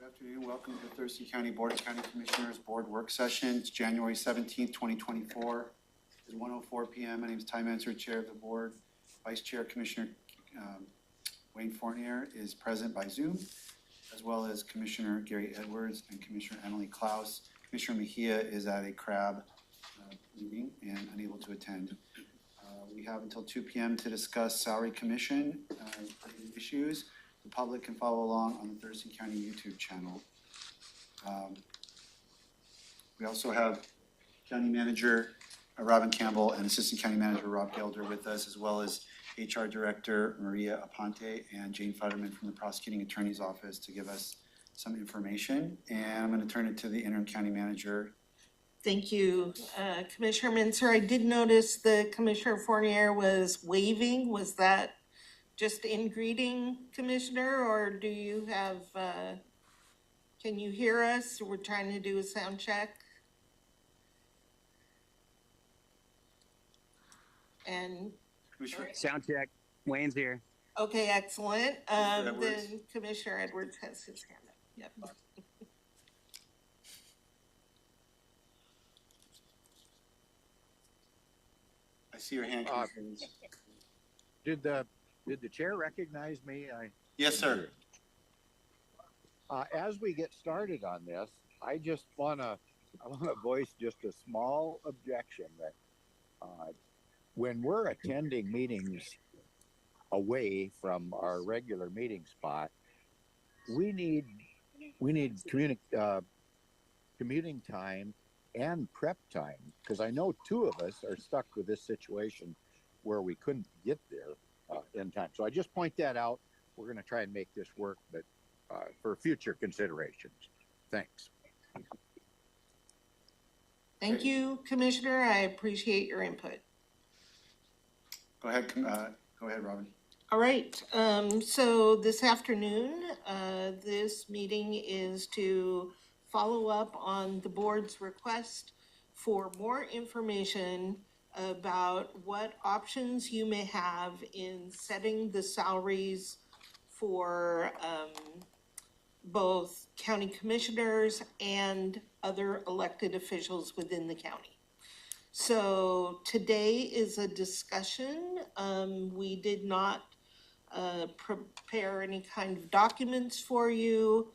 Afternoon. Welcome to the Thurston County Board of County Commissioners Board Work Session. It's January 17th, 2024. It's 1:04 p.m. My name is Ty Manser, Chair of the Board. Vice Chair Commissioner Wayne Fournier is present by Zoom, as well as Commissioner Gary Edwards and Commissioner Emily Klaus. Commissioner Mejia is at a CRAB meeting and unable to attend. We have until 2 p.m. to discuss salary commission issues. The public can follow along on the Thurston County YouTube channel. We also have County Manager Robin Campbell and Assistant County Manager Rob Gelder with us, as well as HR Director Maria Aponte and Jane Futterman from the Prosecuting Attorney's Office to give us some information. And I'm going to turn it to the Interim County Manager. Thank you, Commissioner Mincer. I did notice the Commissioner Fournier was waving. Was that just in greeting, Commissioner, or do you have, can you hear us? We're trying to do a sound check. And sound check. Wayne's here. Okay, excellent. Then Commissioner Edwards has his hand up. Yep. I see your hand. Did the chair recognize me? Yes, sir. As we get started on this, I want to voice just a small objection that when we're attending meetings away from our regular meeting spot, we need commuting time and prep time, because I know two of us are stuck with this situation where we couldn't get there in time. So I just point that out. We're going to try and make this work, but for future considerations. Thanks. Thank you, Commissioner. I appreciate your input. Go ahead, Robin. All right, so this afternoon, this meeting is to follow up on the board's request for more information about what options you may have in setting the salaries for both county commissioners and other elected officials within the county. So today is a discussion. We did not prepare any kind of documents for you.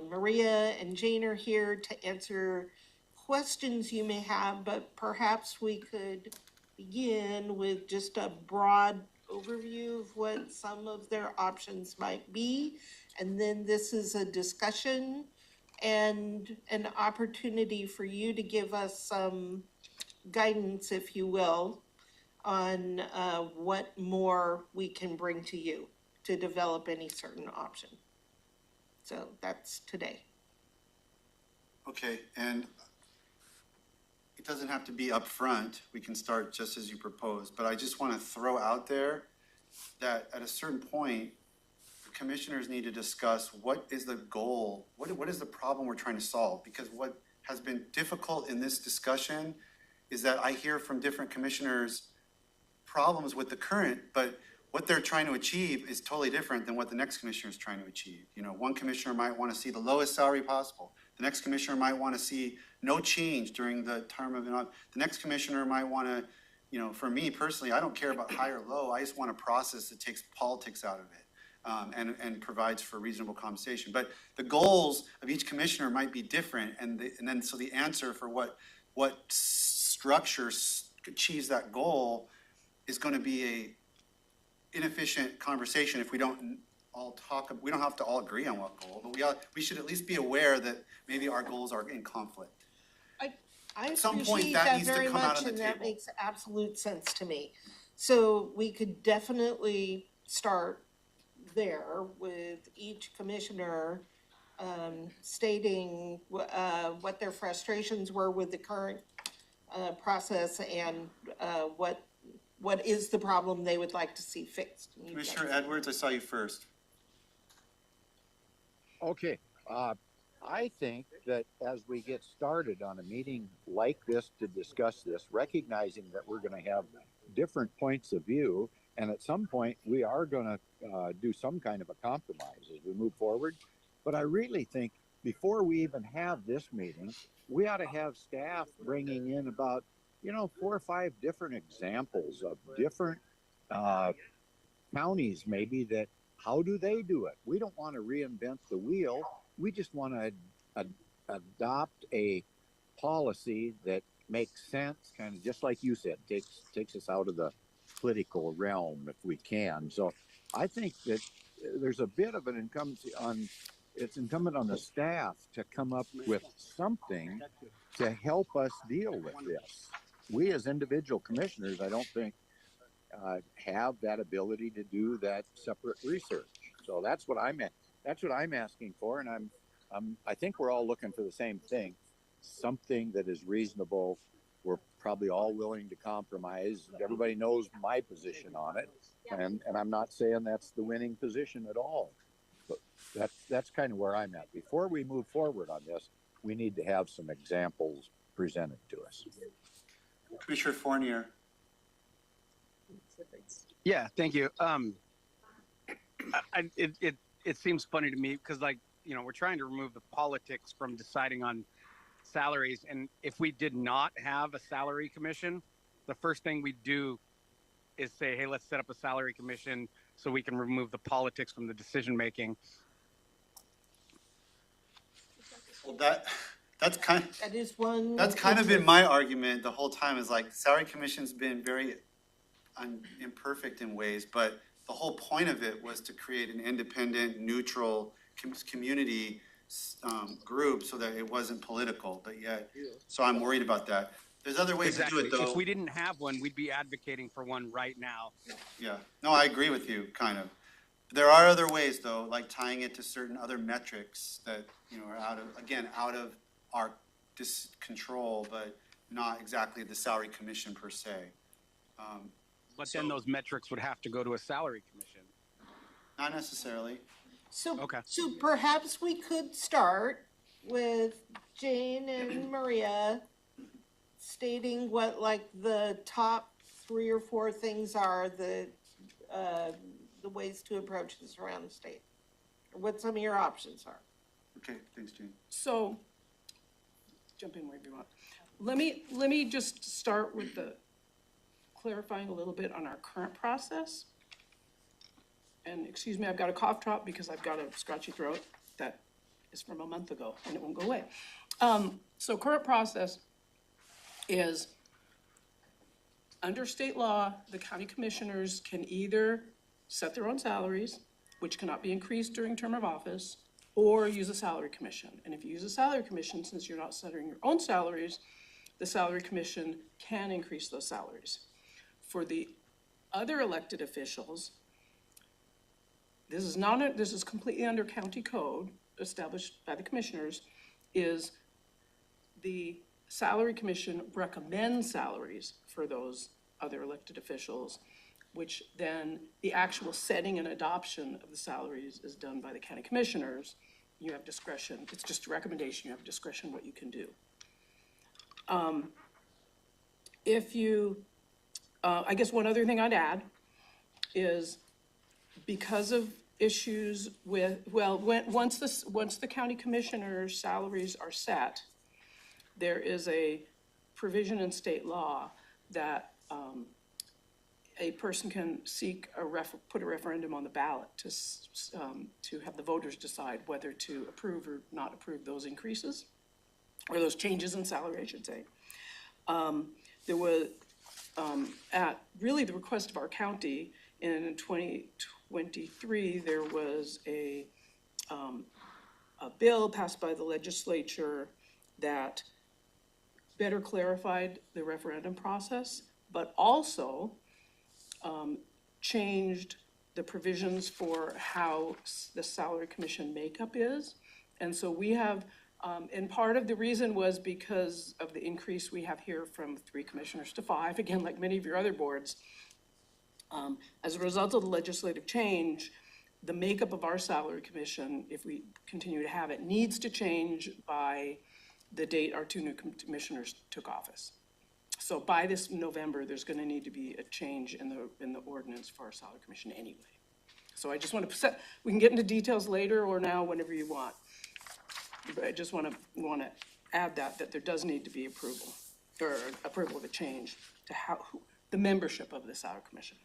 Maria and Jane are here to answer questions you may have, but perhaps we could begin with just a broad overview of what some of their options might be. And then this is a discussion and an opportunity for you to give us some guidance, if you will, on what more we can bring to you to develop any certain option. So that's today. Okay, and it doesn't have to be up front. We can start just as you proposed, but I just want to throw out there that at a certain point, the commissioners need to discuss what is the goal, what is the problem we're trying to solve? Because what has been difficult in this discussion is that I hear from different commissioners problems with the current, but what they're trying to achieve is totally different than what the next commissioner is trying to achieve. You know, one commissioner might want to see the lowest salary possible. The next commissioner might want to see no change during the term of the next commissioner might want to, you know, for me personally, I don't care about high or low. I just want a process that takes politics out of it and provides for reasonable compensation. But the goals of each commissioner might be different, and then so the answer for what structure achieves that goal is going to be a inefficient conversation if we don't all talk. We don't have to all agree on what goal, but we should at least be aware that maybe our goals are in conflict. I At some appreciate point, that that needs to very come out much, on the and that table. makes absolute sense to me. So we could definitely start there with each commissioner stating what their frustrations were with the current process and what is the problem they would like to see fixed. Commissioner Edwards, I saw you first. Okay. I think that as we get started on a meeting like this to discuss this, recognizing that we're going to have different points of view And at some point, we are going to do some kind of a compromise as we move forward. But I really think before we even have this meeting, we ought to have staff bringing in about, 4 or 5 different examples of different counties, maybe, that how do they do it? We don't want to reinvent the wheel. We just want to adopt a policy that makes sense, kind of just like you said, takes us out of the political realm if we can. So I think that there's a bit of an it's incumbent on the staff to come up with something to help us deal with this. We as individual commissioners, I don't think have that ability to do that separate research. So that's what I'm asking for, and I think we're all looking for the same thing, something that is reasonable. We're probably all willing to compromise. Everybody knows my position on it, and I'm not saying that's the winning position at all. But that's kind of where I'm at. Before we move forward on this, we need to have some examples presented to us. Commissioner Fournier. Yeah, thank you. It seems funny to me because, like, we're trying to remove the politics from deciding on salaries. And if we did not have a salary commission, the first thing we do is say, hey, let's set up a salary commission so we can remove the politics from the decision making. Well, that's kind of, That is one. that's kind of been my argument the whole time, is like, the salary commission's been very imperfect in ways, but the whole point of it was to create an independent, neutral community group so that it wasn't political, but yet, so I'm worried about that. There's other ways to do it, though. If we didn't have one, we'd be advocating for one right now. Yeah, no, I agree with you, kind of. There are other ways, though, like tying it to certain other metrics that, are out of our control, but not exactly the salary commission per se. But then those metrics would have to go to a salary commission. Not necessarily. So, Okay. so perhaps we could start with Jane and Maria stating what, like, the top 3 or 4 things are, the ways to approach this around the state, or what some of your options are. Okay, thanks, Jane. So, jump in wherever you want. Let me just start with clarifying a little bit on our current process. And excuse me, I've got a cough drop because I've got a scratchy throat that is from a month ago and it won't go away. So current process is, under state law, the county commissioners can either set their own salaries, which cannot be increased during term of office, or use a salary commission. And if you use a salary commission, since you're not setting your own salaries, the salary commission can increase those salaries. For the other elected officials, this is completely under county code established by the commissioners, is the salary commission recommends salaries for those other elected officials, which then the actual setting and adoption of the salaries is done by the county commissioners. You have discretion. It's just a recommendation. You have discretion what you can do. I guess one other thing I'd add is, because of issues with, once the county commissioners' salaries are set, there is a provision in state law that a person can put a referendum on the ballot to have the voters decide whether to approve or not approve those increases, or those changes in salary, I should say. There was, at really the request of our county, in 2023, there was a bill passed by the legislature that better clarified the referendum process, but also changed the provisions for how the salary commission makeup is. And so we have, and part of the reason was because of the increase we have here from 3 commissioners to 5, again, like many of your other boards. As a result of the legislative change, the makeup of our salary commission, if we continue to have it, needs to change by the date our 2 new commissioners took office. So by this November, there's gonna need to be a change in the ordinance for our salary commission anyway. So I just want to set, we can get into details later or now, whenever you want. But I just want to add that there does need to be approval, or approval of a change to how, the membership of the salary commission.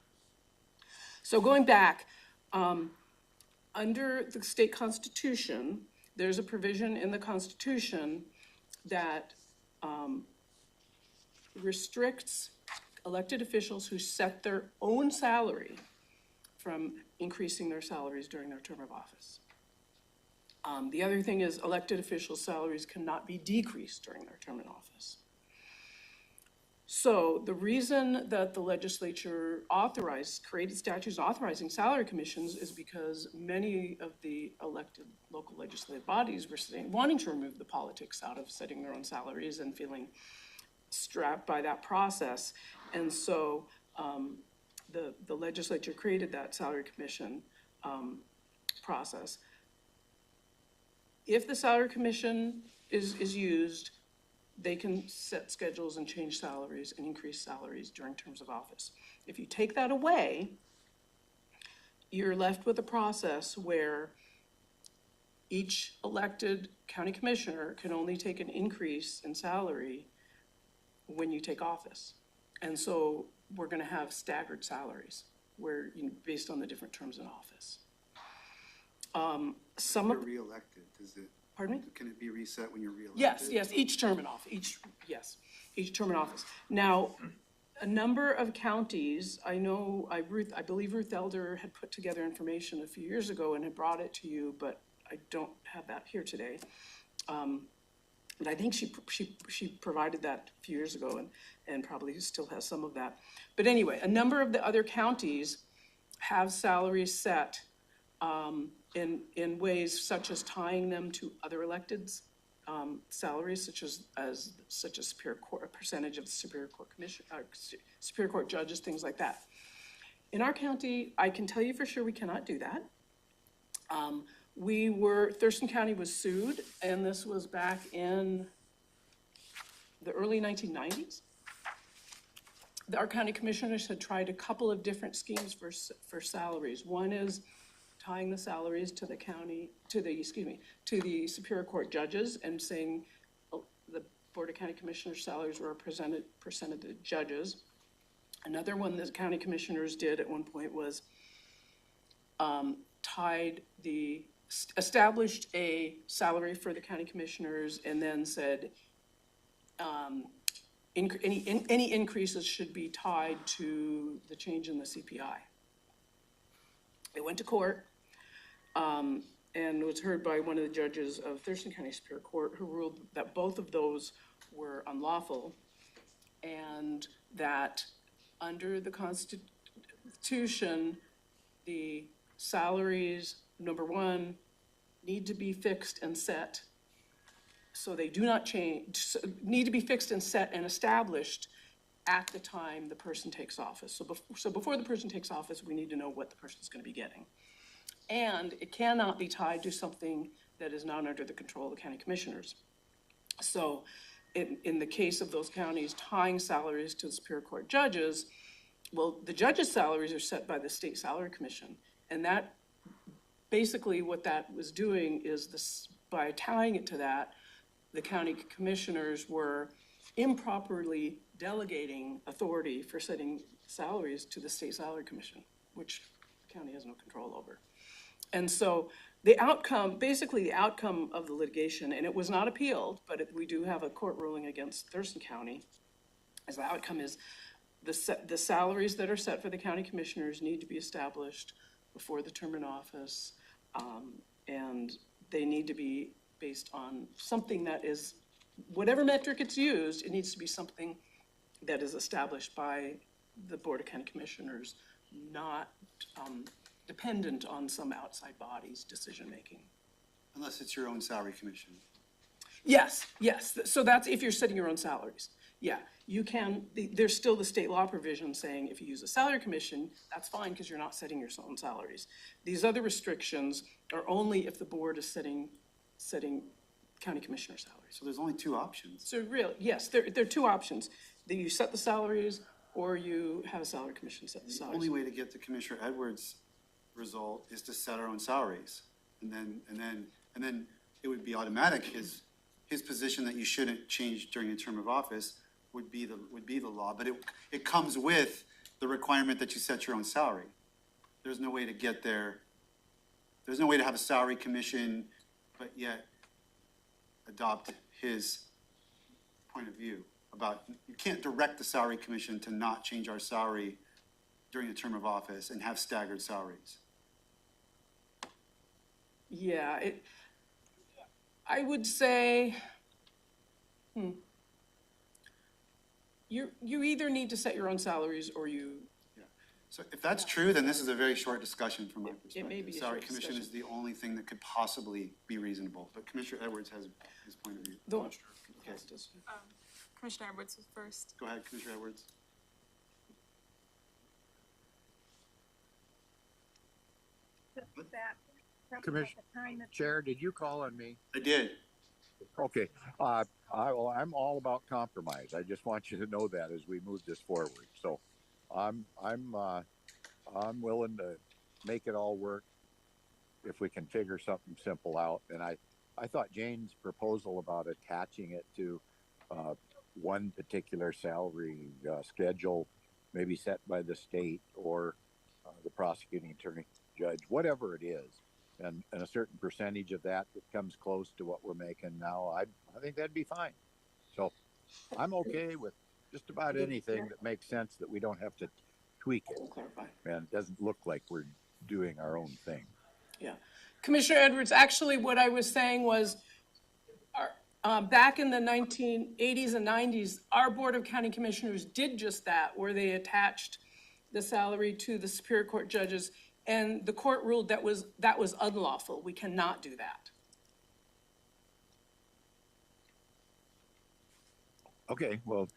So going back, under the state constitution, there's a provision in the constitution that restricts elected officials who set their own salary from increasing their salaries during their term of office. The other thing is elected officials' salaries cannot be decreased during their term in office. So the reason that the legislature created statutes authorizing salary commissions is because many of the elected local legislative bodies were wanting to remove the politics out of setting their own salaries and feeling strapped by that process. And so the legislature created that salary commission process. If the salary commission is used, they can set schedules and change salaries and increase salaries during terms of office. If you take that away, you're left with a process where each elected county commissioner can only take an increase in salary when you take office. And so we're gonna have staggered salaries where, based on the different terms in office. You're reelected, does it? Pardon me? Can it be reset when you're reelected? Yes, each term in office, each term in office. Now, a number of counties, I believe Ruth Elder had put together information a few years ago and had brought it to you, but I don't have that here today. But I think she provided that a few years ago and probably still has some of that. But anyway, a number of the other counties have salaries set in ways such as tying them to other electeds' salaries, such as Superior Court, a percentage of the Superior Court Commission, Superior Court judges, things like that. In our county, I can tell you for sure we cannot do that. Thurston County was sued, and this was back in the early 1990s. Our county commissioners had tried a couple of different schemes for salaries. One is tying the salaries to the Superior Court judges and saying the Board of County Commissioners' salaries were a percent of the judges. Another one that county commissioners did at one point was established a salary for the county commissioners and then said any increases should be tied to the change in the CPI. They went to court and was heard by one of the judges of Thurston County Superior Court, who ruled that both of those were unlawful and that under the Constitution, the salaries, number one, need to be fixed and set so they do not change, need to be fixed and set and established at the time the person takes office. So before the person takes office, we need to know what the person's gonna be getting. And it cannot be tied to something that is not under the control of the county commissioners. So in the case of those counties tying salaries to the Superior Court judges, well, the judges' salaries are set by the State Salary Commission. And that, basically what that was doing is this, by tying it to that, the county commissioners were improperly delegating authority for setting salaries to the State Salary Commission, which the county has no control over. And so the outcome of the litigation, and it was not appealed, but we do have a court ruling against Thurston County, as the outcome is the salaries that are set for the county commissioners need to be established before the term in office, and they need to be based on something that is, whatever metric it's used, it needs to be something that is established by the Board of County Commissioners, not dependent on some outside body's decision-making. Unless it's your own salary commission. Yes, so that's if you're setting your own salaries. Yeah, you can, there's still the state law provision saying if you use a salary commission, that's fine because you're not setting your own salaries. These other restrictions are only if the board is setting county commissioner salaries. So there's only two options. So really, yes, there are two options. That you set the salaries or you have a salary commission set the The salaries. only way to get to Commissioner Edwards' result is to set our own salaries. And then it would be automatic. His position that you shouldn't change during a term of office would be the law, but it comes with the requirement that you set your own salary. There's no way to get there. There's no way to have a salary commission, but yet adopt his point of view about, you can't direct the salary commission to not change our salary during a term of office and have staggered salaries. Yeah, I would say, you either need to set your own salaries or you, So if that's true, then this is a very short discussion from my It may perspective. be a Salary short commission is the only thing that could possibly be reasonable, but Commissioner Edwards has his point of view. the. Commissioner Edwards was first. Go ahead, Commissioner Edwards. Commissioner Chair, did you call on me? I did. Okay, I'm all about compromise. I just want you to know that as we move this forward. So, I'm willing to make it all work if we can figure something simple out. And I thought Jane's proposal about attaching it to one particular salary schedule, maybe set by the state or the prosecuting attorney, judge, whatever it is, and a certain percentage of that comes close to what we're making now, I think that'd be fine. So I'm okay with just about anything that makes sense that we don't have to tweak it. Clarify. And it doesn't look like we're doing our own thing. Yeah. Commissioner Edwards, actually, what I was saying was, back in the 1980s and 90s, our Board of County Commissioners did just that, where they attached the salary to the Superior Court judges, and the court ruled that was unlawful. We cannot do that. Okay, well,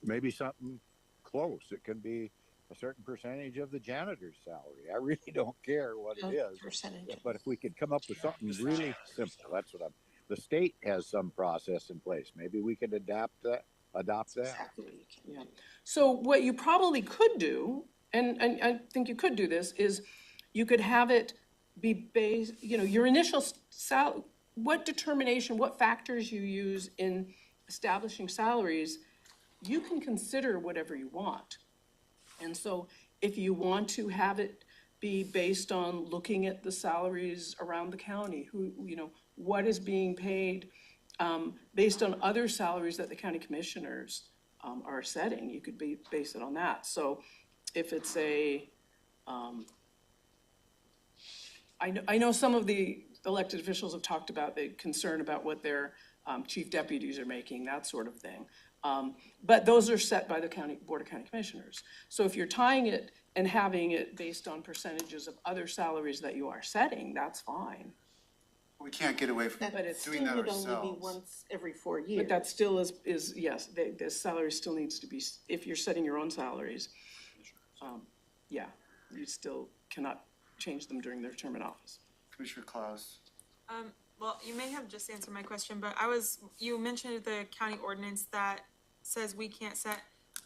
maybe something close. It can be a certain percentage of the janitor's salary. I really don't care what it is. Percentage. But if we could come up with something really simple, that's what the state has some process in place. Maybe we could adopt that. Exactly what you can. Yeah. So what you probably could do, and I think you could do this, is you could have it be based, your initial what determination, what factors you use in establishing salaries, you can consider whatever you want. And so if you want to have it be based on looking at the salaries around the county, what is being paid based on other salaries that the county commissioners are setting, you could base it on that. So if it's I know some of the elected officials have talked about the concern about what their chief deputies are making, that sort of thing. But those are set by the Board of County Commissioners. So if you're tying it and having it based on percentages of other salaries that you are setting, that's fine. We can't get away from That it's doing still that would only be ourselves. once every 4 years. But that still is yes, the salary still needs to be, if you're setting your own salaries, yeah, you still cannot change them during their term in office. Commissioner Klaus. Well, you may have just answered my question, but you mentioned the county ordinance that says we can't set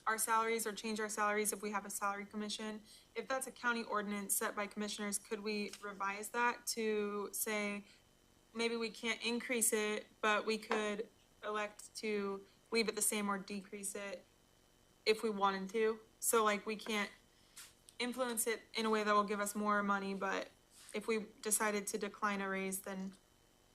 our salaries or change our salaries if we have a salary commission. If that's a county ordinance set by commissioners, could we revise that to say, maybe we can't increase it, but we could elect to leave it the same or decrease it if we wanted to? So like we can't influence it in a way that will give us more money, but if we decided to decline a raise, then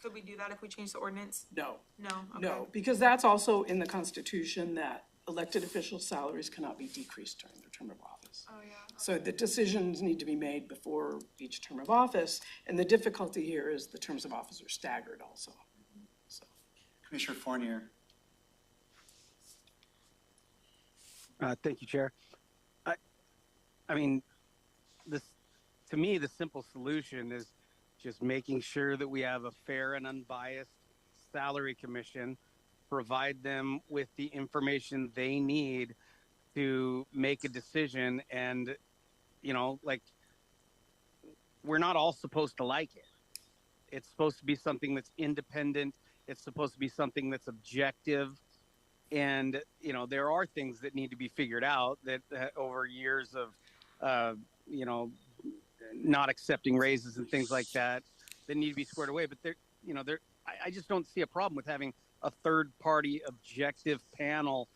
could we do that if we change the ordinance? No, No, okay. no, because that's also in the Constitution that elected officials' salaries cannot be decreased during their term of office. Oh, yeah. So the decisions need to be made before each term of office, and the difficulty here is the terms of office are staggered also. So, Commissioner Fournier. Thank you, Chair. I mean, to me, the simple solution is just making sure that we have a fair and unbiased salary commission, provide them with the information they need to make a decision. And, we're not all supposed to like it. It's supposed to be something that's independent. It's supposed to be something that's objective. And, you know, there are things that need to be figured out that over years of, you know, not accepting raises and things like that need to be squared away. But there, you know, I just don't see a problem with having a third party objective panel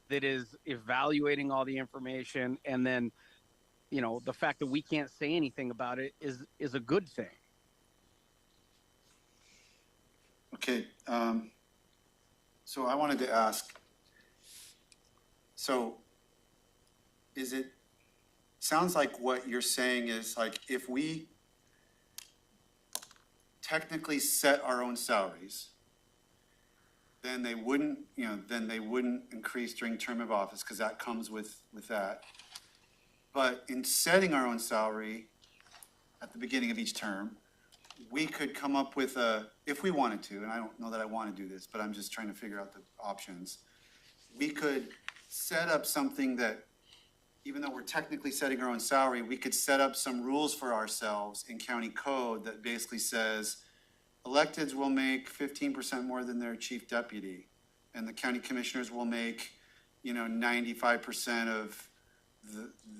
that is evaluating all the information, and then, you know, the fact that we can't say anything about it is a good thing. Okay, so I wanted to ask, so sounds like what you're saying is like, if we technically set our own salaries, then they wouldn't, increase during term of office, because that comes with that. But in setting our own salary at the beginning of each term, we could come up with if we wanted to, and I don't know that I want to do this, but I'm just trying to figure out the options. We could set up something that, even though we're technically setting our own salary, we could set up some rules for ourselves in county code that basically says electeds will make 15% more than their chief deputy, and the county commissioners will make, 95% of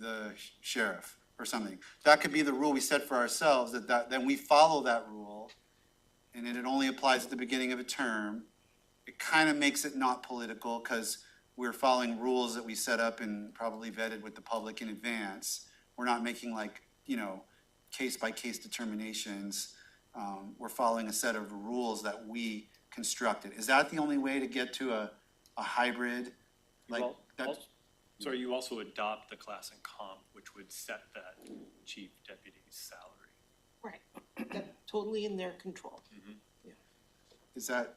the sheriff or something. That could be the rule we set for ourselves, then we follow that rule, and it only applies at the beginning of a term. It kind of makes it not political, because we're following rules that we set up and probably vetted with the public in advance. We're not making case-by-case determinations. We're following a set of rules that we constructed. Is that the only way to get to a hybrid? You also adopt the class and comp, which would set that chief deputy's salary. Right, that's totally in their control. Is that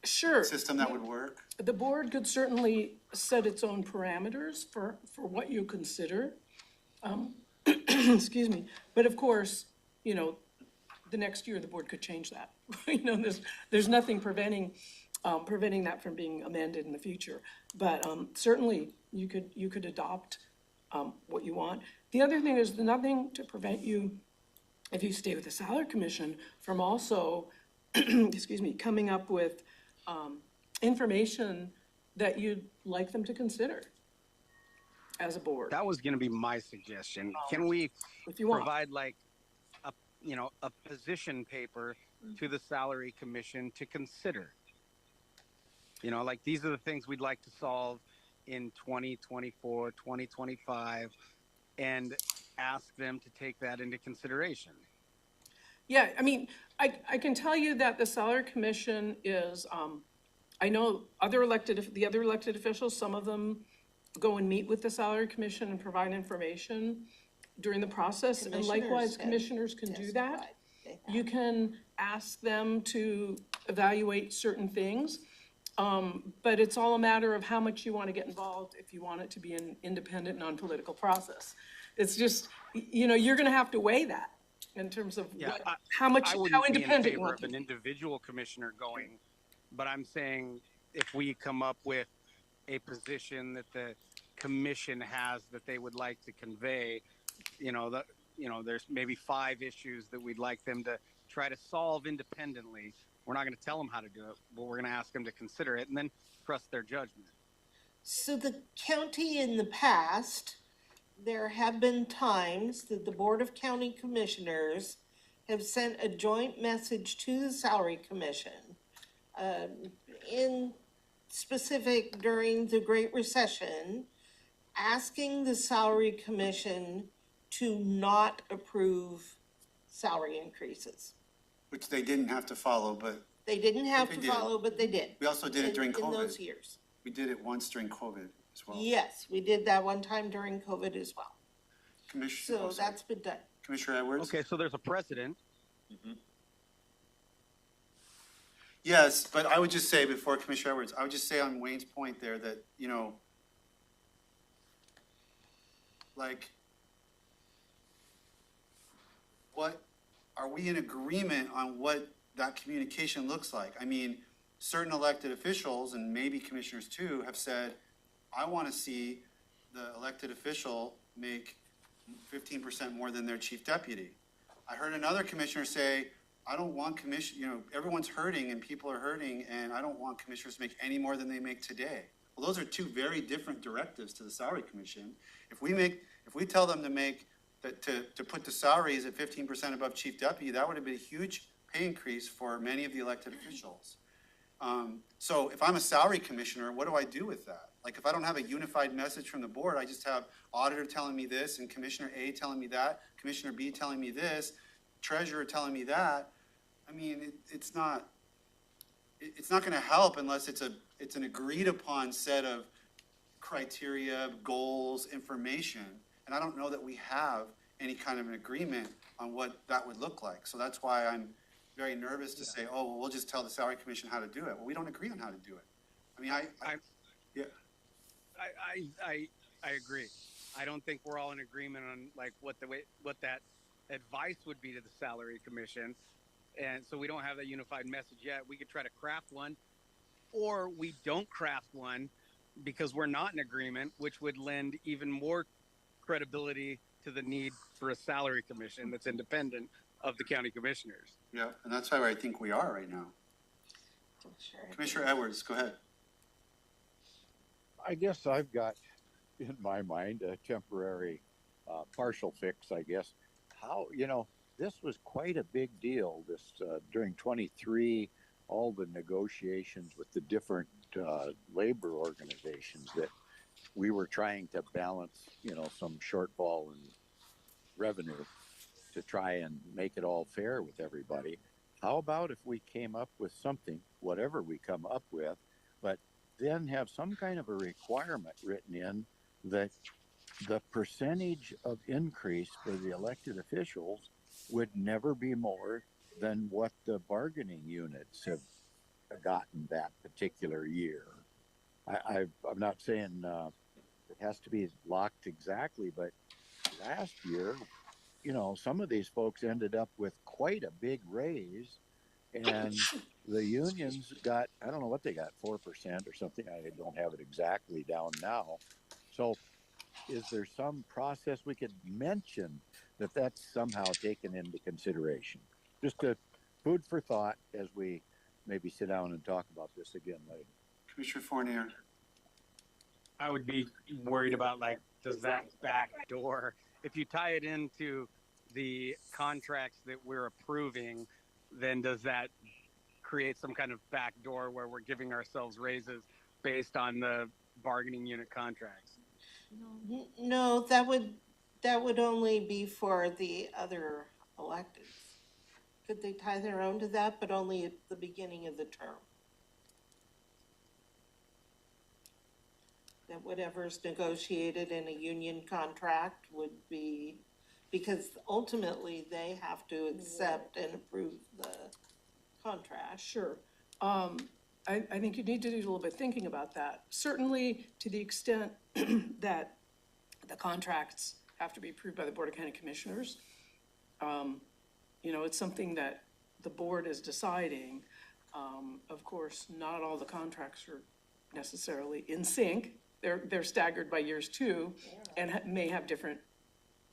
Sure. a system that would work? The board could certainly set its own parameters for what you consider. Excuse me, but of course, the next year the board could change that. There's nothing preventing that from being amended in the future. But certainly you could adopt what you want. The other thing is nothing to prevent you, if you stay with the salary commission, from also, excuse me, coming up with information that you'd like them to consider as a board. That was going to be my suggestion. Can we If you want. provide a position paper to the salary commission to consider? These are the things we'd like to solve in 2024, 2025, and ask them to take that into consideration. Yeah, I mean, I can tell you that the salary commission is, I know the other elected officials, some of them go and meet with the salary commission and provide information during the process. And likewise, commissioners can do that. You can ask them to evaluate certain things. But it's all a matter of how much you want to get involved if you want it to be an independent, non-political process. It's just, you're going to have to weigh that in terms of how independent you want of an individual commissioner going, but I'm saying if we come up with a position that the commission has that they would like to convey, there's maybe 5 issues that we'd like them to try to solve independently. We're not going to tell them how to do it, but we're going to ask them to consider it and then trust their judgment. So the county in the past, there have been times that the Board of County Commissioners have sent a joint message to the Salary Commission, in specific during the Great Recession, asking the Salary Commission to not approve salary increases. Which they didn't have to follow, but They didn't have They to did. follow, but they did. we also did it during In those COVID. years. We did it once during COVID as well. Yes, we did that one time during COVID as well. So that's been done. Commissioner Edwards? Okay, so there's a precedent. Yes, but I would just say, before Commissioner Edwards, I would just say on Wayne's point there that, what, are we in agreement on what that communication looks like? I mean, certain elected officials, and maybe commissioners too, have said, I want to see the elected official make 15% more than their chief deputy. I heard another commissioner say, I don't want everyone's hurting and people are hurting, and I don't want commissioners to make any more than they make today. Well, those are two very different directives to the salary commission. If we tell them to make, to put the salaries at 15% above chief deputy, that would have been a huge pay increase for many of the elected officials. So if I'm a salary commissioner, what do I do with that? Like, if I don't have a unified message from the board, I just have auditor telling me this and Commissioner A telling me that, Commissioner B telling me this, treasurer telling me that. I mean, it's not going to help unless it's an agreed upon set of criteria, goals, information. And I don't know that we have any kind of an agreement on what that would look like. So that's why I'm very nervous to say, oh, well, we'll just tell the salary commission how to do it. Well, we don't agree on how to do it. I mean, I agree. I don't think we're all in agreement on like what that advice would be to the salary commission. And so we don't have that unified message yet. We could try to craft one, or we don't craft one because we're not in agreement, which would lend even more credibility to the need for a salary commission that's independent of the county commissioners. yeah, and that's why I think we are right now. Commissioner Edwards, go ahead. I guess I've got in my mind a temporary partial fix, I guess. How, this was quite a big deal during 23, all the negotiations with the different labor organizations that we were trying to balance, some shortfall in revenue to try and make it all fair with everybody. How about if we came up with something, whatever we come up with, but then have some kind of a requirement written in that the percentage of increase for the elected officials would never be more than what the bargaining units have gotten that particular year. I'm not saying it has to be locked exactly, but last year, some of these folks ended up with quite a big raise, and the unions got, I don't know what they got, 4% or something. I don't have it exactly down now. So is there some process we could mention that that's somehow taken into consideration? Just a food for thought as we maybe sit down and talk about this again later. Commissioner Fournier. I would be worried about does that back door, if you tie it into the contracts that we're approving, then does that create some kind of back door where we're giving ourselves raises based on the bargaining unit contracts? No, that would only be for the other electeds. Could they tie their own to that, but only at the beginning of the term? That whatever's negotiated in a union contract would be, because ultimately they have to accept and approve the contract. Sure. I think you need to do a little bit thinking about that. Certainly to the extent that the contracts have to be approved by the Board of County Commissioners. It's something that the board is deciding. Of course, not all the contracts are necessarily in sync. They're staggered by years too, and may have different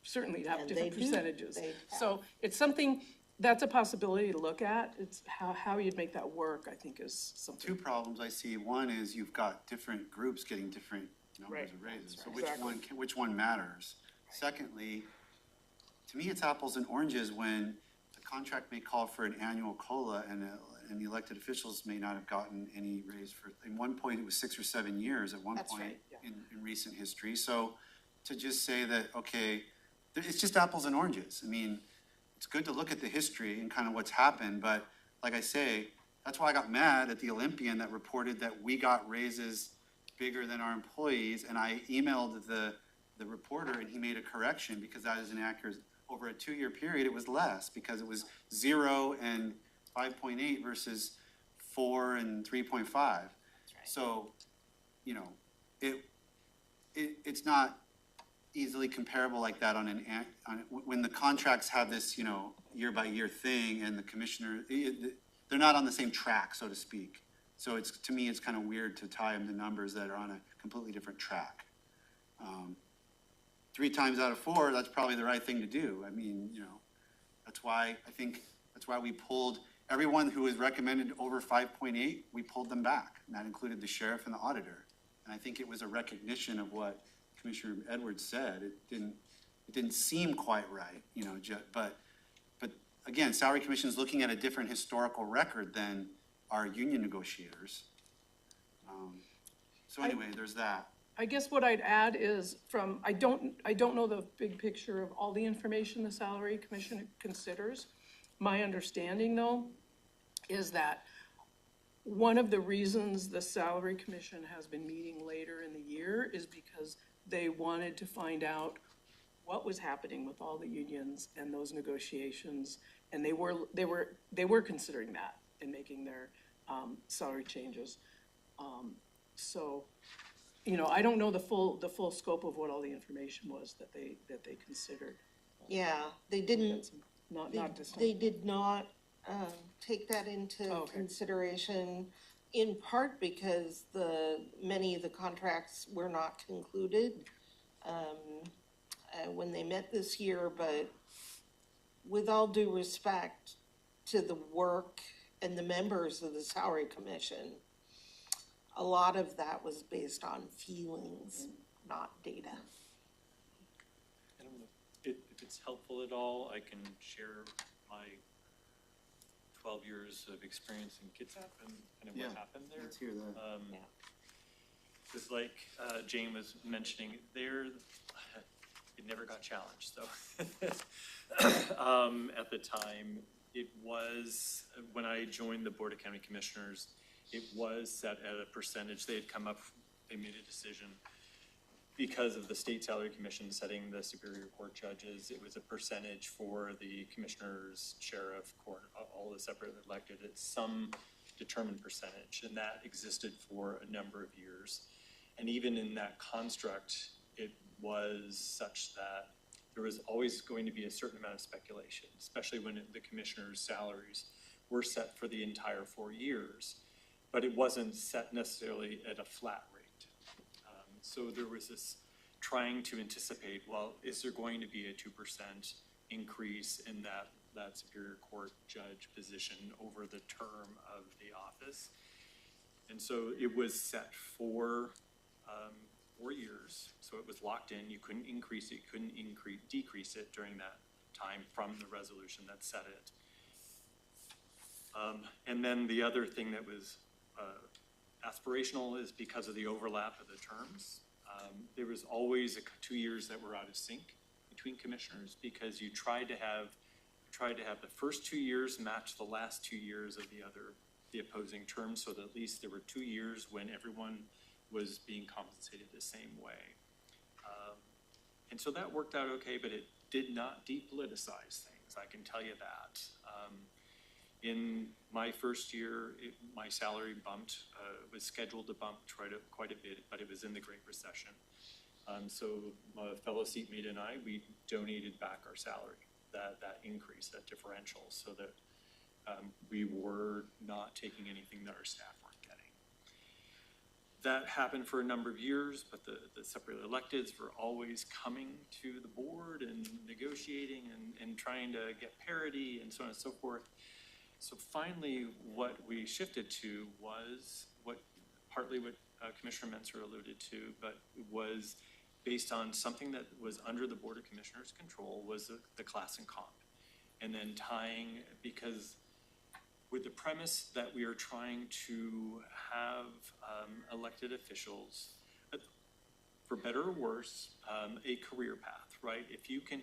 percentages. So it's something, that's a possibility to look at. It's how you'd make that work, I think, is something. Two problems I see. One is you've got different groups getting different numbers of raises. So which one matters? Secondly, to me, it's apples and oranges when the contract may call for an annual COLA and the elected officials may not have gotten any raise for, in one point, it was 6 or 7 years at one point in recent history. So to just say that, okay, it's just apples and oranges. I mean, it's good to look at the history and kind of what's happened, but like I say, that's why I got mad at the Olympian that reported that we got raises bigger than our employees, and I emailed the reporter and he made a correction because that is inaccurate. Over a 2-year period, it was less because it was 0 and 5.8 versus 4 and 3.5. Right. So, it's not easily comparable like that on when the contracts have this, year by year thing, and the commissioner, they're not on the same track, so to speak. So to me, it's kind of weird to tie them to numbers that are on a completely different track. 3 times out of 4, that's probably the right thing to do. I mean, that's why I think That's why we pulled everyone who was recommended over 5.8, we pulled them back. And that included the sheriff and the auditor. And I think it was a recognition of what Commissioner Edwards said. It didn't seem quite right, but again, Salary Commission is looking at a different historical record than our union negotiators. So anyway, there's that. I guess what I'd add is I don't know the big picture of all the information the Salary Commission considers. My understanding, though, is that one of the reasons the Salary Commission has been meeting later in the year is because they wanted to find out what was happening with all the unions and those negotiations, and they were considering that in making their salary changes. So, I don't know the full scope of what all the information was that they considered. Yeah, they didn't, Not this time. they did not, take that into Okay. consideration, in part because many of the contracts were not concluded, when they met this year, but with all due respect to the work and the members of the Salary Commission, a lot of that was based on feelings, not data. I don't know if it's helpful at all. I can share my 12 years of experience in Kitsap and kind of Yeah, what happened there. Let's hear that. Yeah. Because like Jane was mentioning, it never got challenged. So at the time, it was, when I joined the Board of County Commissioners, it was set at a percentage. They had come up, they made a decision because of the state salary commission setting the Superior Court judges. It was a percentage for the commissioners, sheriff, court, all the separate elected. It's some determined percentage, and that existed for a number of years. And even in that construct, it was such that there was always going to be a certain amount of speculation, especially when the commissioners' salaries were set for the entire 4 years, but it wasn't set necessarily at a flat rate. So there was this trying to anticipate, well, is there going to be a 2% increase in that Superior Court judge position over the term of the office? And so it was set for 4 years, so it was locked in. You couldn't increase it, couldn't decrease it during that time from the resolution that set it. And then the other thing that was aspirational is because of the overlap of the terms. There was always 2 years that were out of sync between commissioners because you tried to have the first 2 years match the last 2 years of the opposing term, so that at least there were 2 years when everyone was being compensated the same way. And so that worked out okay, but it did not depoliticize things, I can tell you that. In my first year, my salary bumped, was scheduled to bump quite a bit, but it was in the Great Recession. So my fellow seatmate and I, we donated back our salary, that increase, that differential, so that we were not taking anything that our staff weren't getting. That happened for a number of years, but the separately electeds were always coming to the board and negotiating and trying to get parity and so on and so forth. So finally, what we shifted to was partly what Commissioner Menser alluded to, but it was based on something that was under the Board of Commissioners' control, was the class and comp. And then tying, because with the premise that we are trying to have elected officials, for better or worse, a career path, right? If you can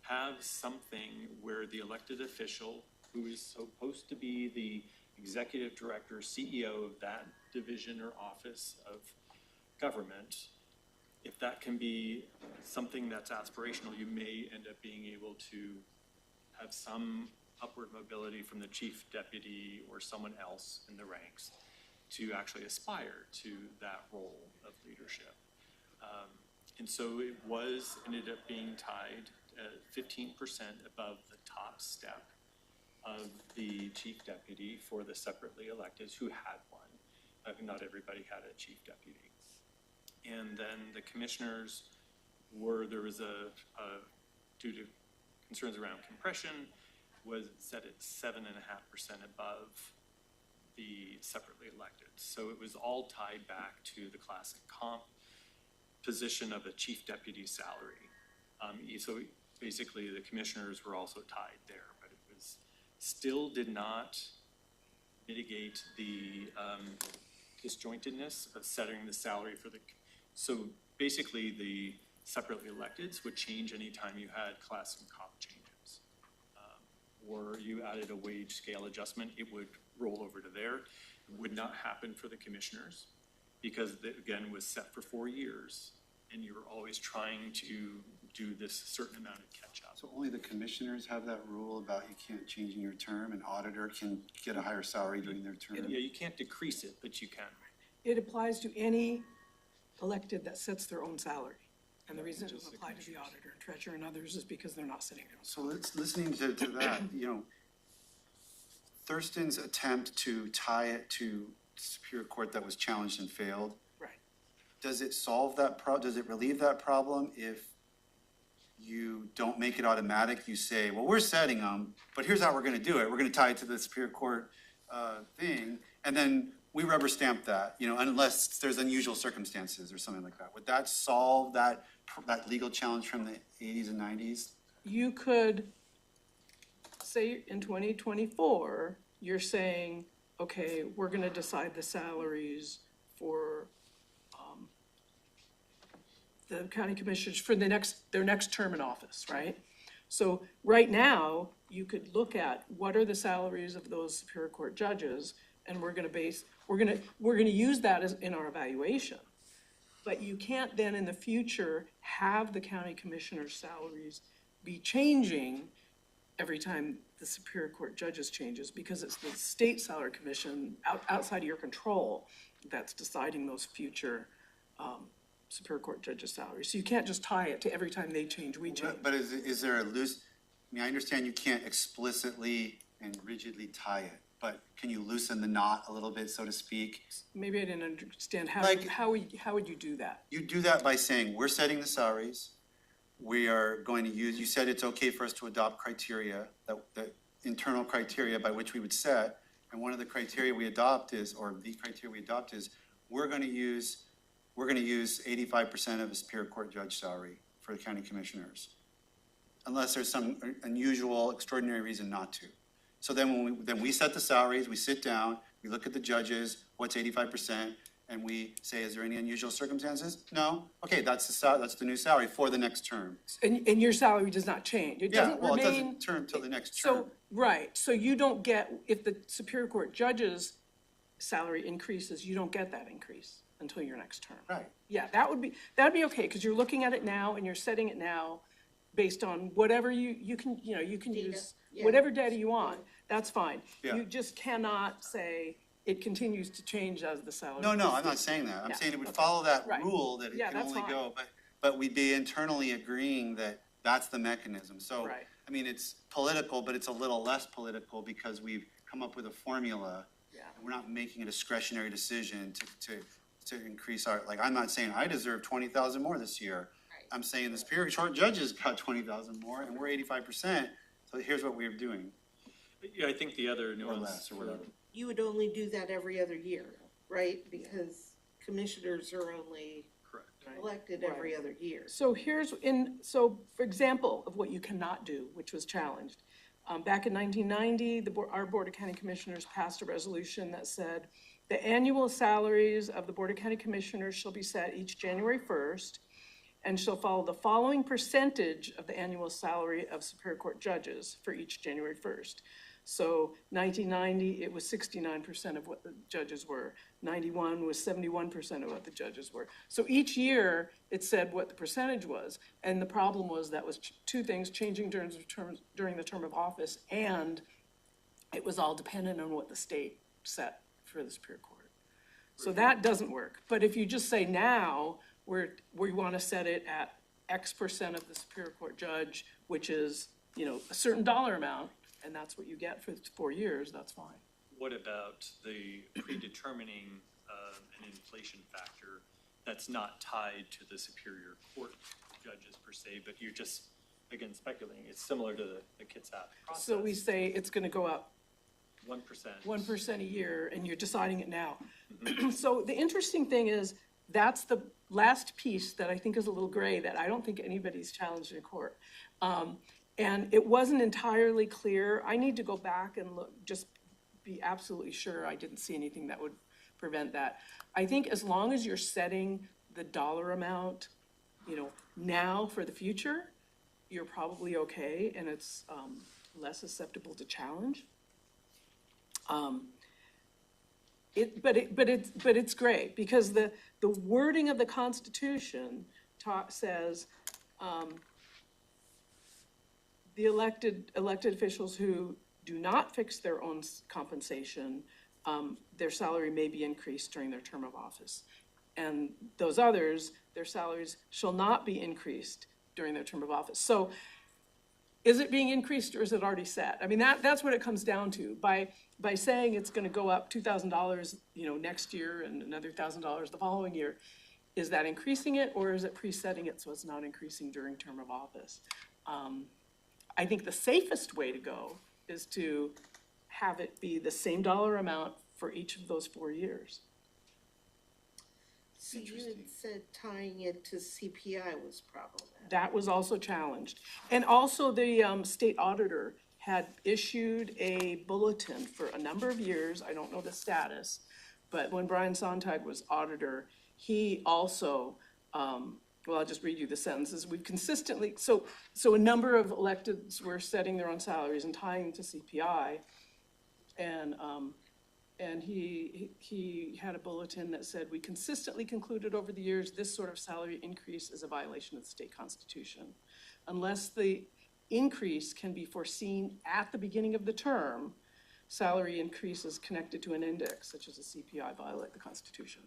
have something where the elected official, who is supposed to be the executive director, CEO of that division or office of government, if that can be something that's aspirational, you may end up being able to have some upward mobility from the chief deputy or someone else in the ranks to actually aspire to that role of leadership. And so it ended up being tied 15% above the top step of the chief deputy for the separately electeds who had one. Not everybody had a chief deputy. And then the commissioners there was due to concerns around compression, was set at 7.5% above the separately elected. So it was all tied back to the classic comp position of a chief deputy salary. So basically the commissioners were also tied there, but it was still did not mitigate the disjointedness of setting the salary for the, so basically the separately electeds would change anytime you had class and comp changes. Or you added a wage scale adjustment, it would roll over to there. It would not happen for the commissioners because it, again, was set for 4 years and you were always trying to do this certain amount of catch up. So only the commissioners have that rule about you can't change in your term, an auditor can get a higher salary during their term? Yeah, you can't decrease it, but you can. It applies to any elected that sets their own salary. And the reason it doesn't apply to the auditor and treasurer and others is because they're not setting their own. So listening to that, you know, Thurston's attempt to tie it to Superior Court that was challenged and failed, Right. does it solve that does it relieve that problem if you don't make it automatic? You say, well, we're setting them, but here's how we're gonna do it. We're gonna tie it to the Superior Court thing, and then we rubber stamp that, you know, unless there's unusual circumstances or something like that. Would that solve that legal challenge from the 80s and 90s? You could say in 2024, you're saying, okay, we're gonna decide the salaries for the county commissioners for their next term in office, right? So right now, you could look at what are the salaries of those Superior Court judges, and we're gonna use that as in our evaluation. But you can't then in the future have the county commissioner's salaries be changing every time the Superior Court judges changes, because it's the state salary commission outside of your control that's deciding those future Superior Court judges' salaries. So you can't just tie it to every time they change, we change. But is there a loose, I mean, I understand you can't explicitly and rigidly tie it, but can you loosen the knot a little bit, so to speak? Maybe I didn't understand, Like- how would you do that? You do that by saying, we're setting the salaries. We are going to use, you said it's okay for us to adopt criteria, that internal criteria by which we would set. And one of the criteria we adopt is, or the criteria we adopt is, we're gonna use 85% of a Superior Court judge salary for the county commissioners, unless there's some unusual, extraordinary reason not to. So then when we set the salaries, we sit down, we look at the judges, what's 85%, and we say, is there any unusual circumstances? No? Okay, that's the new salary for the next term. And your salary does not change, it Yeah, doesn't remain. well, it doesn't turn till the next term. So, right, so you don't get, if the Superior Court judge's salary increases, you don't get that increase until your next term. Right. Yeah, that'd be okay, because you're looking at it now and you're setting it now based on whatever you can use, yeah. whatever data you want, that's fine. Yeah. You just cannot say it continues to change as the salary. No, I'm not saying that. I'm Yeah, saying it would okay. follow that Right. rule that it Yeah, can that's only fine. go, but we'd be internally agreeing that that's the mechanism. So, Right. I mean, it's political, but it's a little less political because we've come up with a formula. Yeah. And we're not making a discretionary decision to increase our, like, I'm not saying I deserve 20,000 more this year. Right. I'm saying the Superior Court judges got 20,000 more and we're 85%, so here's what we're doing, Yeah, I think the other or nuance less, or whatever. You would only do that every other year, right? Because commissioners are only correct. elected every other year. So for example, of what you cannot do, which was challenged. Back in 1990, our Board of County Commissioners passed a resolution that said, the annual salaries of the Board of County Commissioners shall be set each January 1st and shall follow the following percentage of the annual salary of Superior Court judges for each January 1st. So 1990, it was 69% of what the judges were. 91 was 71% of what the judges were. So each year, it said what the percentage was. And the problem was that was two things, changing during the term of office, and it was all dependent on what the state set for the Superior Court. So that doesn't work. But if you just say now, we want to set it at X% of the Superior Court judge, which is, a certain dollar amount, and that's what you get for 4 years, that's fine. What about the predetermining an inflation factor that's not tied to the Superior Court judges per se, but you're just, again, speculating, it's similar to the Kitsap process. So we say it's gonna go up 1%. 1% a year, and you're deciding it now. So the interesting thing is, that's the last piece that I think is a little gray, that I don't think anybody's challenged in court. And it wasn't entirely clear. I need to go back and look, just be absolutely sure I didn't see anything that would prevent that. I think as long as you're setting the dollar amount, you know, now for the future, you're probably okay, and it's less susceptible to challenge. But it's great, because the wording of the Constitution says, the elected officials who do not fix their own compensation, their salary may be increased during their term of office. And those others, their salaries shall not be increased during their term of office. So is it being increased, or is it already set? I mean, that's what it comes down to. By saying it's gonna go up $2,000, you know, next year and another $1,000 the following year, is that increasing it, or is it presetting it so it's not increasing during term of office? I think the safest way to go is to have it be the same dollar amount for each of those 4 years. So you had said tying it to CPI was problematic. That was also challenged. And also the state auditor had issued a bulletin for a number of years, I don't know the status, but when Brian Sontag was auditor, he also, well, I'll just read you the sentences. We've consistently, so a number of electeds were setting their own salaries and tying to CPI. And he had a bulletin that said, we consistently concluded over the years, this sort of salary increase is a violation of the state constitution. Unless the increase can be foreseen at the beginning of the term, salary increases connected to an index, such as a CPI, violate the Constitution.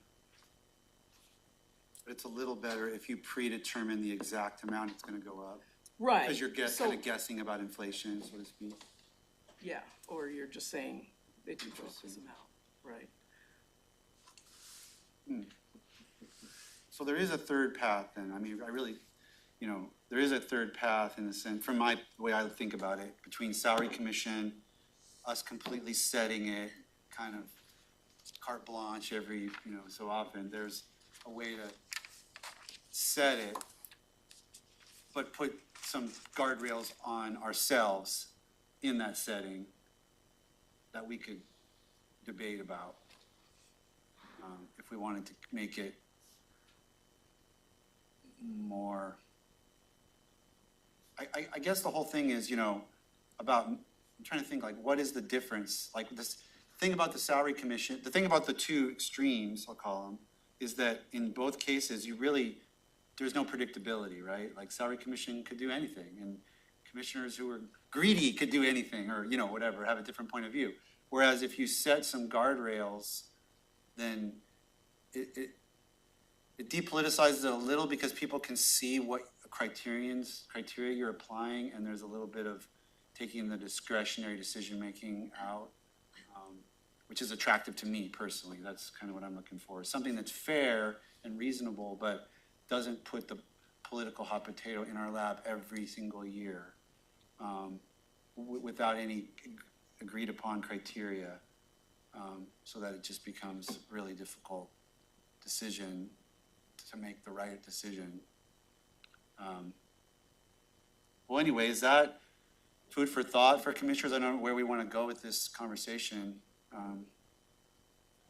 But it's a little better if you predetermine the exact amount it's gonna go up. Right. Because you're So- kind of guessing about inflation, so to speak. Yeah, or you're just saying that you chose this amount, right? So there is a third path then. I mean, I really, there is a third path in the sense, from the way I think about it, between salary commission, us completely setting it, kind of carte blanche every, so often. There's a way to set it, but put some guardrails on ourselves in that setting that we could debate about, if we wanted to make it more. I guess the whole thing is, about, I'm trying to think, like, what is the difference? Like, this thing about the salary commission, the thing about the two extremes, I'll call them, is that in both cases, there's no predictability, right? Like, salary commission could do anything, and commissioners who are greedy could do anything, or, whatever, have a different point of view. Whereas if you set some guardrails, then it depoliticizes it a little, because people can see what criteria you're applying, and there's a little bit of taking the discretionary decision-making out, which is attractive to me personally. That's kind of what I'm looking for. Something that's fair and reasonable, but doesn't put the political hot potato in our lap every single year, without any agreed upon criteria, so that it just becomes a really difficult decision to make the right decision. Well, anyway, is that food for thought for commissioners? I don't know where we want to go with this conversation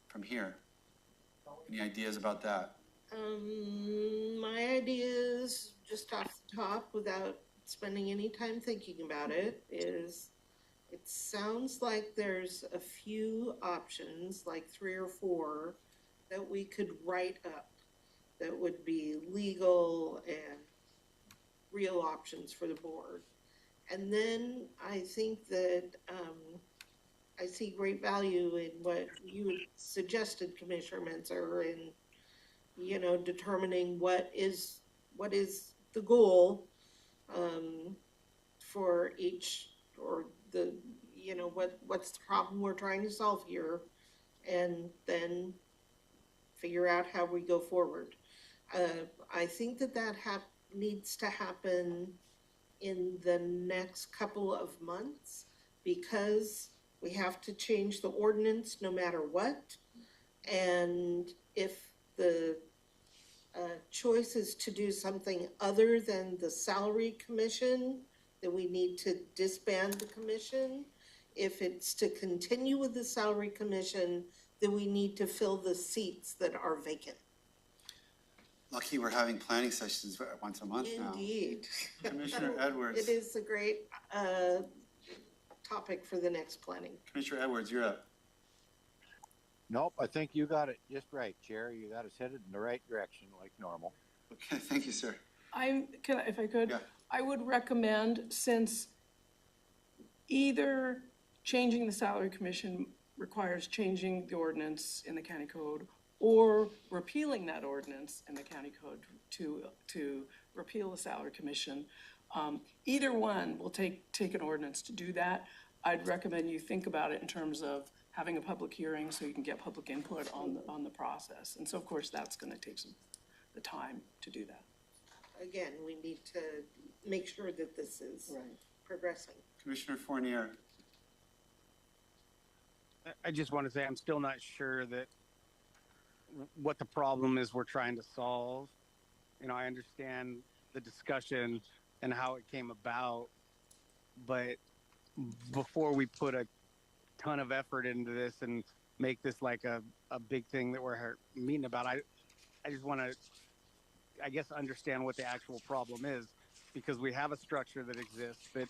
from here. Any ideas about that? My ideas, just off the top, without spending any time thinking about it, is it sounds like there's a few options, like 3 or 4, that we could write up that would be legal and real options for the board. And then I think that I see great value in what you suggested, Commissioner Menzer, in determining what is the goal for each, or the what's the problem we're trying to solve here, and then figure out how we go forward. I think that needs to happen in the next couple of months because we have to change the ordinance no matter what. And if the choice is to do something other than the salary commission, then we need to disband the commission. If it's to continue with the salary commission, then we need to fill the seats that are vacant. Lucky we're having planning sessions once a month now. Indeed. Commissioner Edwards. It is a great topic for the next planning. Commissioner Edwards, you're up. Nope, I think you got it just right, Chair. You got us headed in the right direction like normal. Okay, thank you, sir. If I could, Yeah. I would recommend, since either changing the salary commission requires changing the ordinance in the county code, or repealing that ordinance in the county code to repeal the salary commission, either one will take an ordinance to do that. I'd recommend you think about it in terms of having a public hearing so you can get public input on the process. And so, of course, that's gonna take the time to do that. Again, we need to make sure that this is progressing. Commissioner Fournier. I just want to say I'm still not sure that what the problem is we're trying to solve. You know, I understand the discussion and how it came about, but before we put a ton of effort into this and make this like a big thing that we're meeting about, I just want to, I guess, understand what the actual problem is, because we have a structure that exists that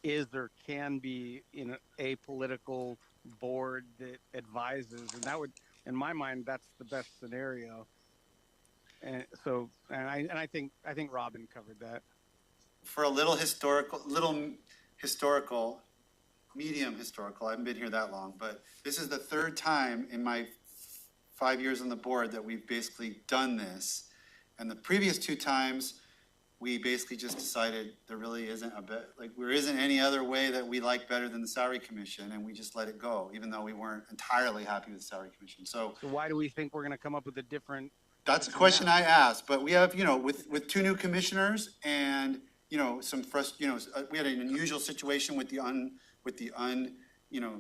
is or can be in a political board that advises, and that would, in my mind, that's the best scenario. And so, I think Robin covered that. For a medium historical, I haven't been here that long, but this is the third time in my 5 years on the board that we've basically done this. And the previous two times, we basically just decided there really isn't there isn't any other way that we like better than the salary commission, and we just let it go, even though we weren't entirely happy with the salary commission. So why do we think we're going to come up with a different? that's a question I asked, but we have, with two new commissioners and, we had an unusual situation with the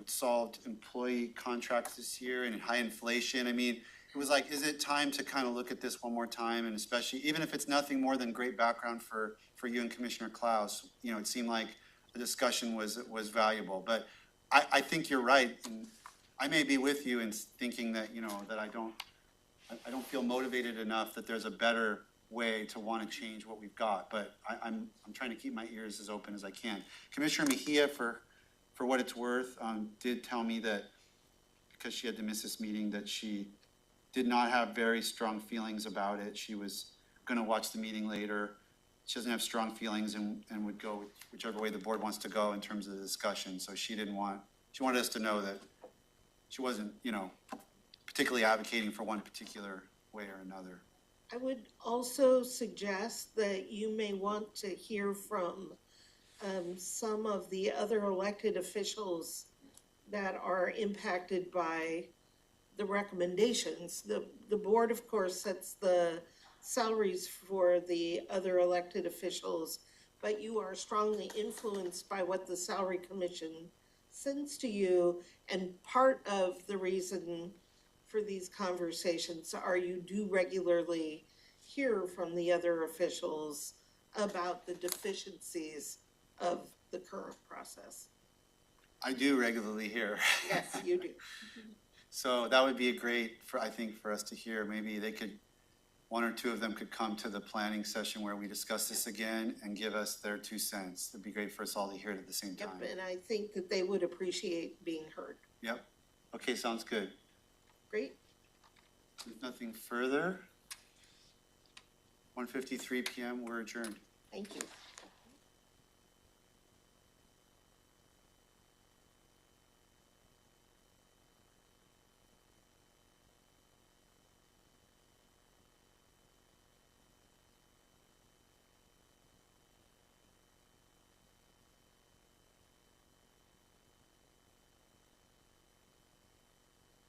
solved employee contracts this year and high inflation. I mean, it was like, is it time to kind of look at this one more time? And especially, even if it's nothing more than great background for you and Commissioner Klaus, it seemed like the discussion was valuable. But I think you're right, and I may be with you in thinking that, that I don't feel motivated enough that there's a better way to want to change what we've got. But I'm trying to keep my ears as open as I can. Commissioner Mejia, for what it's worth, did tell me that because she had to miss this meeting, that she did not have very strong feelings about it. She was going to watch the meeting later. She doesn't have strong feelings and would go whichever way the board wants to go in terms of the discussion. So she wanted us to know that she wasn't, particularly advocating for one particular way or another. I would also suggest that you may want to hear from some of the other elected officials that are impacted by the recommendations. The board, of course, sets the salaries for the other elected officials, but you are strongly influenced by what the salary commission sends to you. And part of the reason for these conversations are you do regularly hear from the other officials about the deficiencies of the current process. I do regularly hear. Yes, you do. So that would be a great, I think, for us to hear. Maybe one or two of them could come to the planning session where we discuss this again and give us their 2 cents. It'd be great for us all to hear it at the same time. Yep, and I think that they would appreciate being heard. Yep. Okay, sounds good. Great. If nothing further, 1:53 p.m., we're adjourned. Thank you.